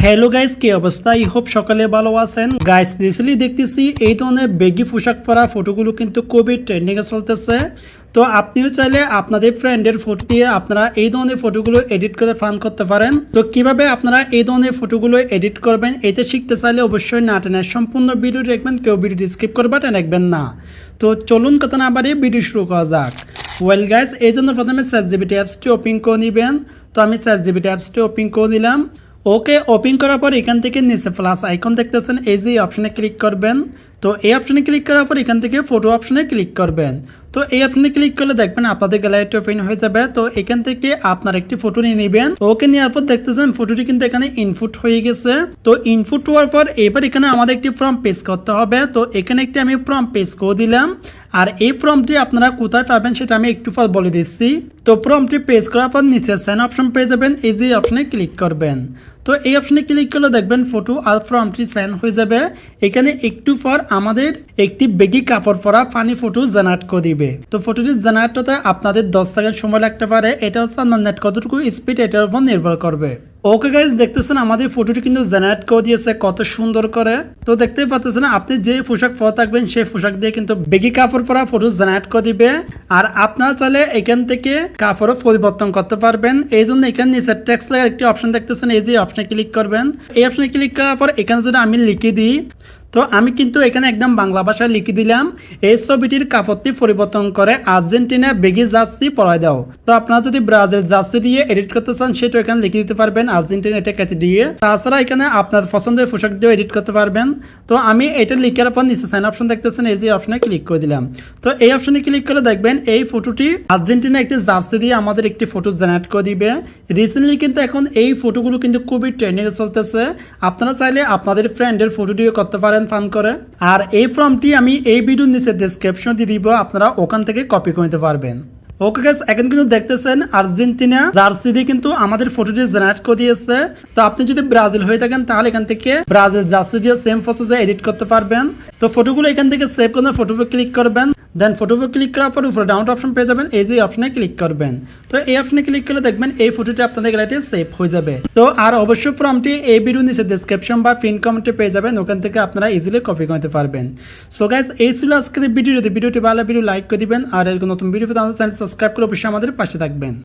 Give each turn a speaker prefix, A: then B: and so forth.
A: Hello guys, কি অবস্থা? I hope সকালে ভালো আছেন। গাইস রিসেন্টলি দেখতেছি এই ধরনের বেগি পোশাক পরা ফটোগুলো কিন্তু খুবই ট্রেন্ডিংয়ে চলতেছে। তো আপনিও চাইলে আপনাদের ফ্রেন্ডের ফটো দিয়ে আপনারা এই ধরনের ফটোগুলো এডিট করে ফান করতে পারেন। তো কিভাবে আপনারা এই ধরনের ফটোগুলো এডিট করবেন এটা শিখতে চাইলে অবশ্যই না টেনে সম্পূর্ণ ভিডিও দেখবেন, কেউ ভিডিওটি স্কিপ করবেন রাখবেন না। তো চলুন কথা না বাড়িয়ে ভিডিও শুরু করা যাক। ওয়েল গাইস, এই জন্য প্রথমে ChatGPT অ্যাপসটি ওপেন করে নেবেন। তো আমি ChatGPT অ্যাপসটি ওপেন করে দিলাম। ওকে, ওপেন করার পর এখান থেকে নিচে প্লাস আইকন দেখতেছেন, এই যে অপশনে ক্লিক করবেন। তো এই অপশনে ক্লিক করার পর এখান থেকে ফটো অপশনে ক্লিক করবেন। তো এই অপশনে ক্লিক করলে দেখবেন আপনাদের গ্যালারিটা ওপেন হয়ে যাবে। তো এখান থেকে আপনার একটি ফটো নিয়ে নেবেন। ওকে, নেওয়ার পর দেখতেছেন ফটোটি কিন্তু এখানে ইনপুট হয়ে গেছে। তো ইনপুট হওয়ার পর এবার এখানে আমাদের একটি ফর্ম পেজ করতে হবে। তো এখানে একটি আমি ফর্ম পেজ করে দিলাম। আর এই ফর্মটি আপনারা কোথায় পাবেন সেটা আমি একটু পর বলে দিচ্ছি। তো ফর্মটি পেজ করার পর নিচে সেন্ড অপশন পেয়ে যাবেন, এই যে অপশনে ক্লিক করবেন। তো এই অপশনে ক্লিক করলে দেখবেন ফটো আর ফর্মটি সেন্ড হয়ে যাবে। এখানে একটু পর আমাদের একটি বেগি কাপড় পরা ফানি ফটো জেনারেট করে দিবে। তো ফটোটি জেনারেট হতে আপনাদের 10 সেকেন্ড সময় লাগতে পারে। এটা হচ্ছে আপনার নেট কতটুকু স্পিড এটার উপর নির্ভর করবে। ওকে গাইজ, দেখতেছেন আমাদের ফটোটি কিন্তু জেনারেট করে দিয়েছে কত সুন্দর করে। তো দেখতেই পাচ্ছেন আপনি যে পোশাক পরা থাকবেন সেই পোশাক দিয়ে কিন্তু বেগি কাপড় পরা ফটো জেনারেট করে দিবে। আর আপনারা চাইলে এখান থেকে কাপড়ও পরিবর্তন করতে পারবেন। এই জন্য এখানে নিচে টেক্সট লেখার একটি অপশন দেখতেছেন, এই যে অপশনে ক্লিক করবেন। এই অপশনে ক্লিক করার পর এখানে যদি আমি লিখে দিই, তো আমি কিন্তু এখানে একদম বাংলা ভাষায় লিখে দিলাম, এই ছবিটির কাপড়টি পরিবর্তন করে আর্জেন্টিনা বেগি জার্সি পরায় দাও। তো আপনারা যদি ব্রাজিল জার্সি দিয়ে এডিট করতে চান সেটা এখানে লিখে দিতে পারবেন, আর্জেন্টিনা এটা কেটে দিয়ে। তাছাড়া এখানে আপনার পছন্দের পোশাক দিয়ে এডিট করতে পারবেন। তো আমি এটা লিখার পর নিচে সাইন অপশন দেখতেছেন, এই যে অপশনে ক্লিক করে দিলাম। তো এই অপশনে ক্লিক করে দেখবেন এই ফটোটি আর্জেন্টিনা একটি জার্সি দিয়ে আমাদের একটি ফটো জেনারেট করে দিবে। রিসেন্টলি কিন্তু এখন এই ফটোগুলো কিন্তু খুবই ট্রেন্ডিংয়ে চলতেছে। আপনারা চাইলে আপনাদের ফ্রেন্ডের ফটো দিয়ে করতে পারেন ফান করে। আর এই ফর্মটি আমি এই ভিডিওর নিচে ডেসক্রিপশন দিয়ে দিব, আপনারা ওখান থেকে কপি করে নিতে পারবেন। ওকে গাইস, এখন কিন্তু দেখতেছেন আর্জেন্টিনা জার্সি দিয়ে কিন্তু আমাদের ফটোটি জেনারেট করে দিয়েছে। তো আপনি যদি ব্রাজিল হয়ে থাকেন তাহলে এখান থেকে ব্রাজিল জার্সি দিয়ে সেম প্রসেসে এডিট করতে পারবেন। তো ফটোগুলো এখান থেকে সেভ করে ফটো ক্লিক করবেন। দেন ফটো ক্লিক করার পর উপরে ডাউনলোড অপশন পেয়ে যাবেন, এই যে অপশনে ক্লিক করবেন। তো এই অপশনে ক্লিক করলে দেখবেন এই ফটোটি আপনাদের গ্যালারিতে সেভ হয়ে যাবে। তো আর অবশ্যই ফর্মটি এই ভিডিও নিচে ডেসক্রিপশন বা পিন কমেন্টে পেয়ে যাবেন, ওখান থেকে আপনারা ইজিলি কপি করতে পারবেন। সো গাইস, এই ছিল আজকের ভিডিও। যদি ভিডিওটি ভালো ভিডিও লাইক করে দিবেন, আর এরকম নতুন ভিডিও পেতে আমাদের চ্যানেল সাবস্ক্রাইব করে অবশ্যই আমাদের পাশে থাকবেন।